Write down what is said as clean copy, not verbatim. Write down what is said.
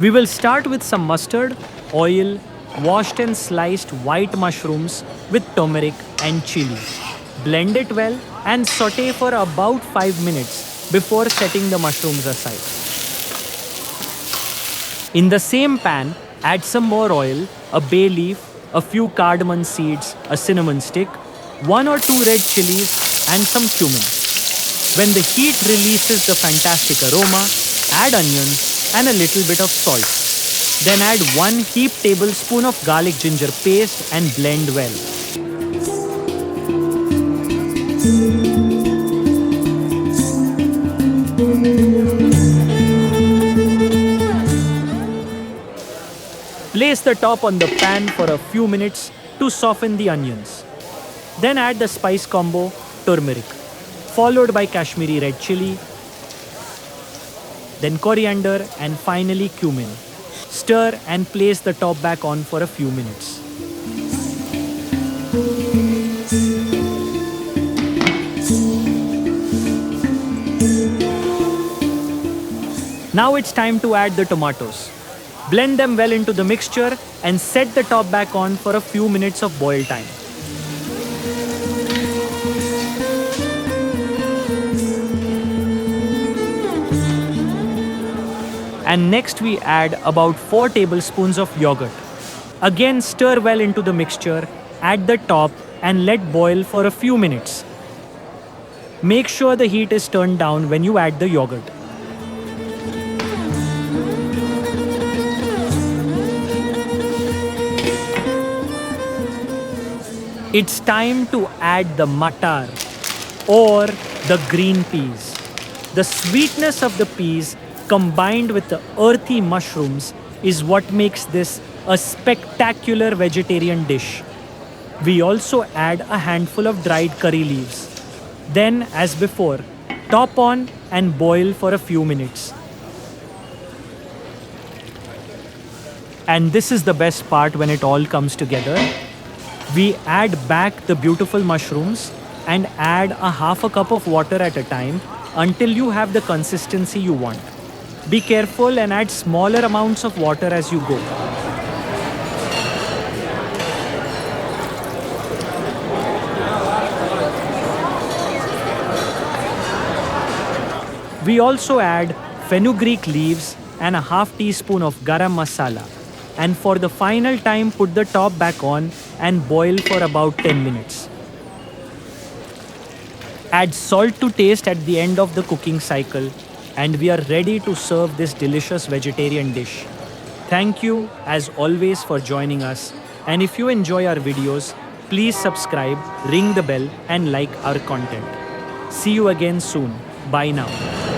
We will start with some mustard, oil, washed and sliced white mushrooms with turmeric and chili. Blend it well and saute for about 5 minutes before setting the mushrooms aside. In the same pan, add some more oil, a bay leaf, a few cardamom seeds, a cinnamon stick, 1 or 2 red chilies, and some cumin. When the heat releases the fantastic aroma, add onions and a little bit of salt. Then add 1 heaped tablespoon of garlic ginger paste and blend well. Place the top on the pan for a few minutes to soften the onions. Then add the spice combo, turmeric, followed by Kashmiri red chili, then coriander, and finally cumin. Stir and place the top back on for a few minutes. Now it's time to add the tomatoes. Blend them well into the mixture and set the top back on for a few minutes of boil time. And next we add about 4 tablespoons of yogurt. Again stir well into the mixture, add the top and let boil for a few minutes. Make sure the heat is turned down when you add the yogurt. It's time to add the matar or the green peas. The sweetness of the peas combined with the earthy mushrooms is what makes this a spectacular vegetarian dish. We also add a handful of dried curry leaves. Then, as before, top on and boil for a few minutes. And this is the best part when it all comes together. We add back the beautiful mushrooms and add a half a cup of water at a time until you have the consistency you want. Be careful and add smaller amounts of water as you go. We also add fenugreek leaves and a half teaspoon of garam masala. And for the final time, put the top back on and boil for about 10 minutes. Add salt to taste at the end of the cooking cycle, and we are ready to serve this delicious vegetarian dish. Thank you as always for joining us, and if you enjoy our videos, please subscribe, ring the bell and like our content. See you again soon. Bye now.